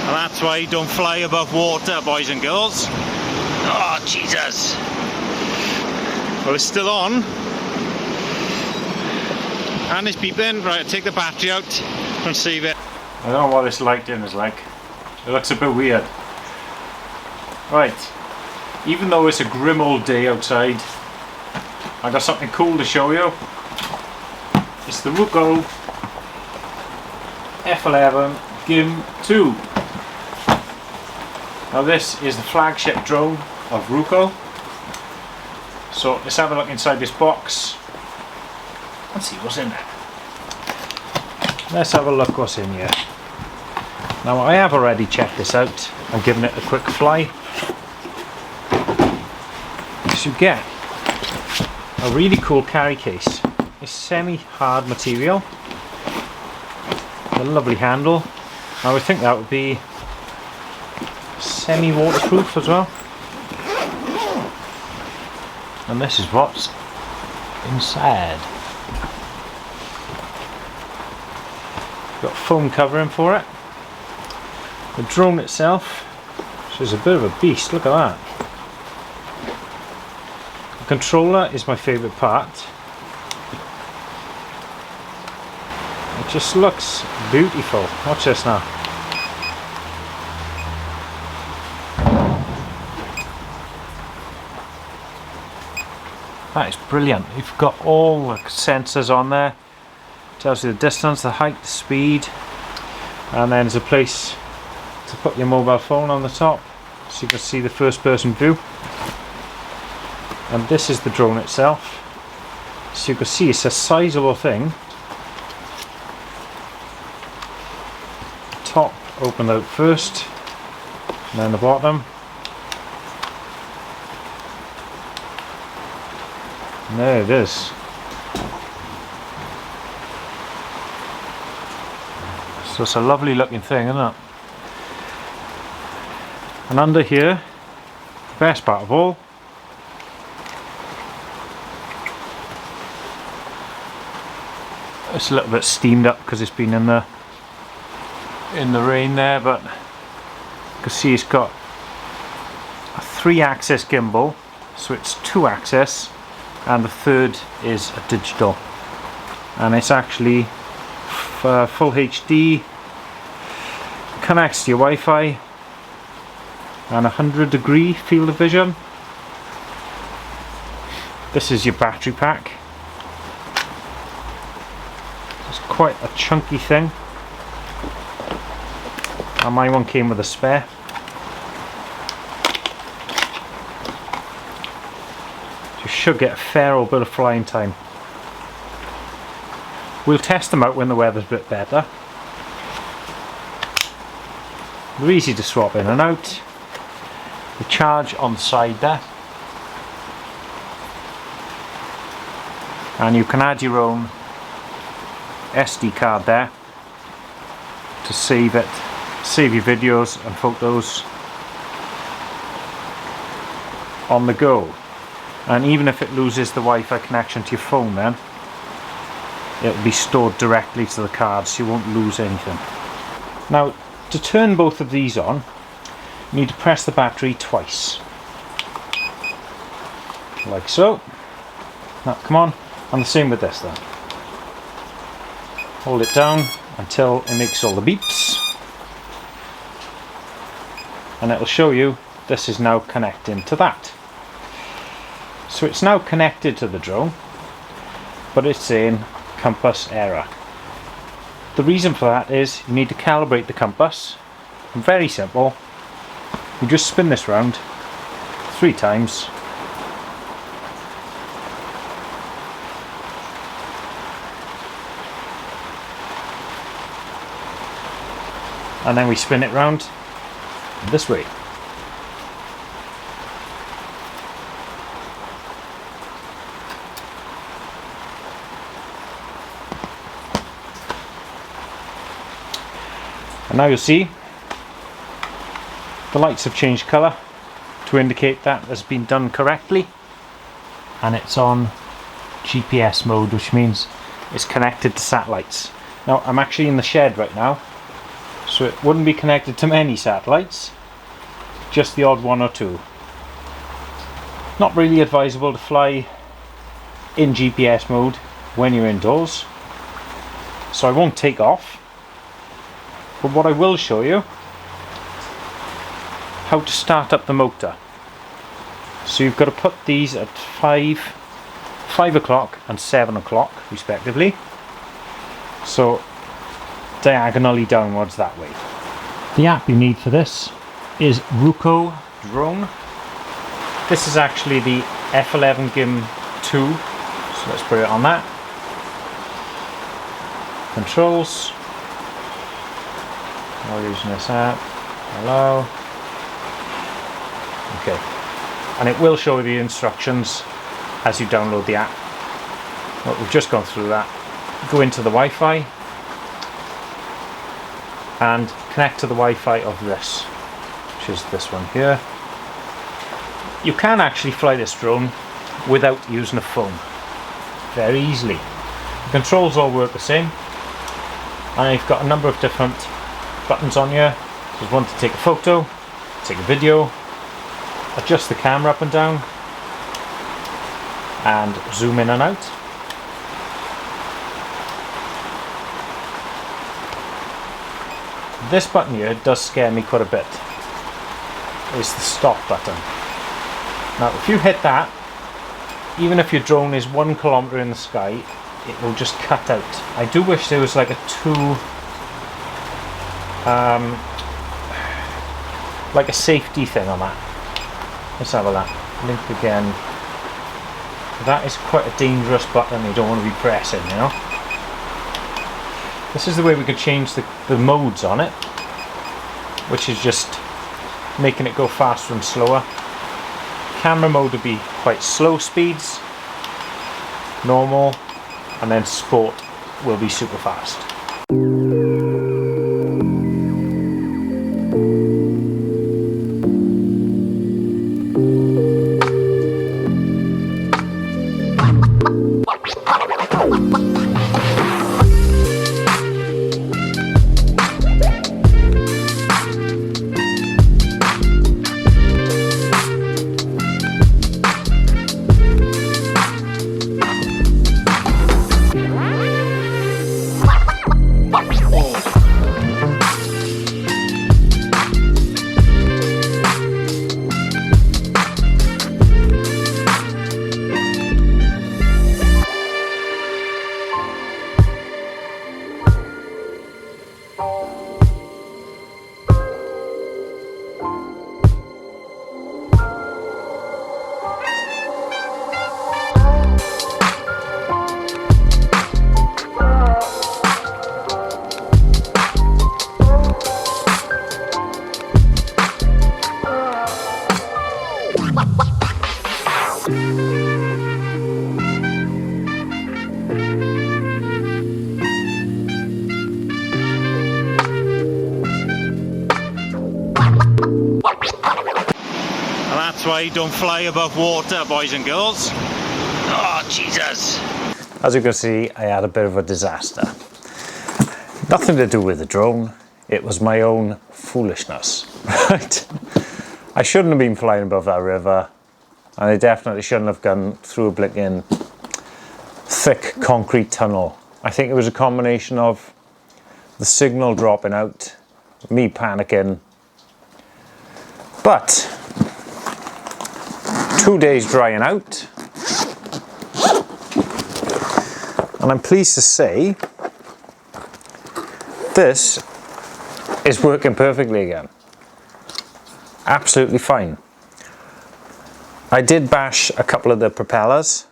And that's why you don't fly above water, boys and girls. Oh, Jesus. Well, it's still on. And it's beeping. Right, I'll take the battery out and save it. I don't know what this lighting is like. It looks a bit weird. Right, even though it's a grim old day outside, I got something cool to show you. It's the Ruko F11 Gim 2. Now this is the flagship drone of Ruko. So let's have a look inside this box and see what's in there. Let's have a look what's in here. Now I have already checked this out and given it a quick fly. So you get a really cool carry case. It's semi-hard material, a lovely handle. I would think that would be semi-waterproof as well. And this is what's inside. Got foam covering for it. The drone itself is a bit of a beast. Look at that. The controller is my favourite part. It just looks beautiful. Watch this now. That is brilliant. You've got all the sensors on there. Tells you the distance, the height, the speed, and then there's a place to put your mobile phone on the top so you can see the first person view. And this is the drone itself. So you can see it's a sizable thing. Top opened out first, and then the bottom. And there it is. So it's a lovely looking thing, isn't it? And under here, the best part of all, it's a little bit steamed up because it's been in the rain there, but you can see it's got a 3-axis gimbal, so it's 2-axis, and the third is a digital, and it's actually full HD, connects to your Wi-Fi, and 100-degree field of vision. This is your battery pack. It's quite a chunky thing, and my one came with a spare. You should get a fair old bit of flying time. We'll test them out when the weather's a bit better. They're easy to swap in and out. The charge on the side there. And you can add your own SD card there to save it, save your videos and photos on the go. And even if it loses the Wi-Fi connection to your phone, then it will be stored directly to the card, so you won't lose anything. Now, to turn both of these on, you need to press the battery twice, like so. Now come on, and the same with this then. Hold it down until it makes all the beeps, and it will show you this is now connecting to that. So it's now connected to the drone, but it's saying compass error. The reason for that is you need to calibrate the compass. Very simple. You just spin this round 3 times, and then we spin it round this way. And now you'll see the lights have changed colour to indicate that has been done correctly, and it's on GPS mode, which means it's connected to satellites. Now I'm actually in the shed right now, so it wouldn't be connected to many satellites, just the odd one or two. Not really advisable to fly in GPS mode when you're indoors, so I won't take off, but what I will show you, how to start up the motor. So you've got to put these at 5 o'clock and 7 o'clock respectively, so diagonally downwards that way. The app you need for this is Ruko Drone. This is actually the F11 Gim 2, so let's put it on that. Controls. We're using this app. Hello. Okay. And it will show you the instructions as you download the app. Well, we've just gone through that. Go into the Wi-Fi and connect to the Wi-Fi of this, which is this one here. You can actually fly this drone without using a phone very easily. The controls all work the same, and you've got a number of different buttons on here. There's one to take a photo, take a video, adjust the camera up and down, and zoom in and out. This button here does scare me quite a bit. It's the stop button. Now if you hit that, even if your drone is 1 kilometer in the sky, it will just cut out. I do wish there was like a like a safety thing on that. Let's have a look. Link again. That is quite a dangerous button you don't want to be pressing, you know. This is the way we could change the modes on it, which is just making it go faster and slower. Camera mode would be quite slow speeds, normal, and then sport will be super fast. That's why you don't fly above water, boys and girls. Oh, Jesus. As you can see, I had a bit of a disaster. Nothing to do with the drone. It was my own foolishness, right? I shouldn't have been flying above that river, and I definitely shouldn't have gone through a blinking thick concrete tunnel. I think it was a combination of the signal dropping out, me panicking, but 2 days drying out, and I'm pleased to say this is working perfectly again. Absolutely fine. I did bash a couple of the propellers,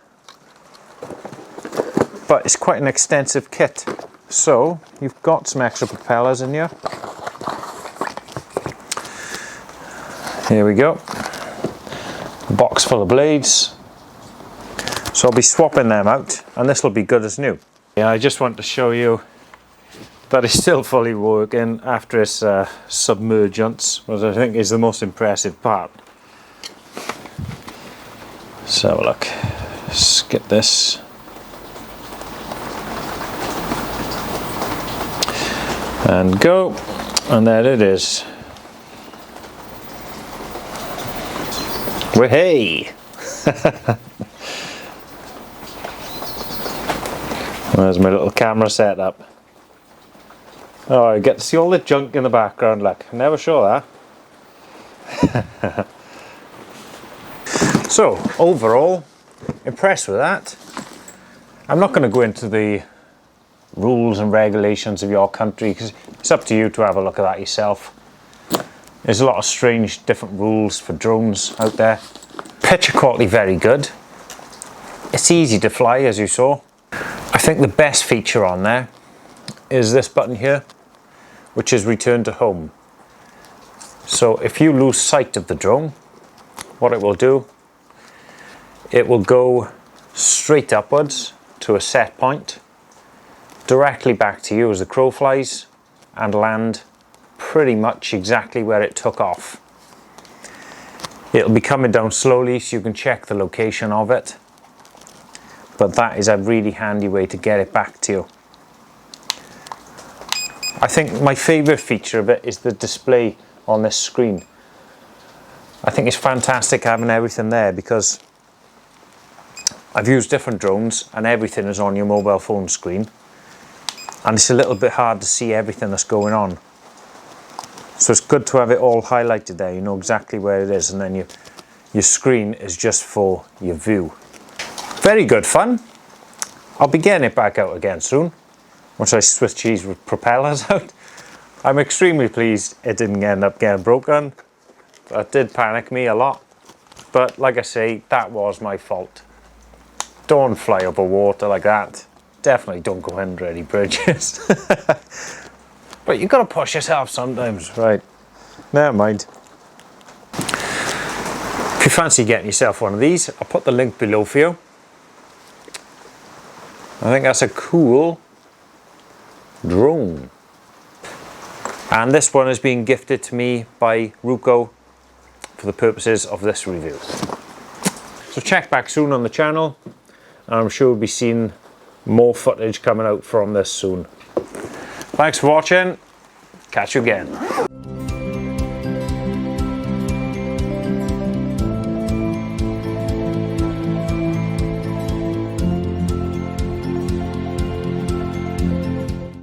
but it's quite an extensive kit. So you've got some extra propellers in here. Here we go. A box full of blades. So I'll be swapping them out, and this will be good as new. Yeah, I just want to show you that it's still fully working after its submergence, which I think is the most impressive part. So have a look. Skip this. And go. And there it is. Well, hey! There's my little camera setup. Oh, I get to see all the junk in the background, look. Never show that. So, overall, impressed with that. I'm not going to go into the rules and regulations of your country because it's up to you to have a look at that yourself. There's a lot of strange different rules for drones out there. Picture quality very good. It's easy to fly, as you saw. I think the best feature on there is this button here, which is return to home. So if you lose sight of the drone, what it will do, it will go straight upwards to a set point, directly back to you as the crow flies, and land pretty much exactly where it took off. It'll be coming down slowly so you can check the location of it, but that is a really handy way to get it back to you. I think my favourite feature of it is the display on this screen. I think it's fantastic having everything there because I've used different drones and everything is on your mobile phone screen, and it's a little bit hard to see everything that's going on. So it's good to have it all highlighted there, you know exactly where it is, and then your screen is just for your view. Very good fun. I'll be getting it back out again soon, once I switch these propellers out. I'm extremely pleased it didn't end up getting broken. That did panic me a lot, but like I say, that was my fault. Don't fly over water like that. Definitely don't go under any bridges. But you've got to push yourself sometimes, right? Never mind. If you fancy getting yourself one of these, I'll put the link below for you. I think that's a cool drone. And this one is being gifted to me by Ruko for the purposes of this review. So check back soon on the channel, and I'm sure we'll be seeing more footage coming out from this soon. Thanks for watching. Catch you again.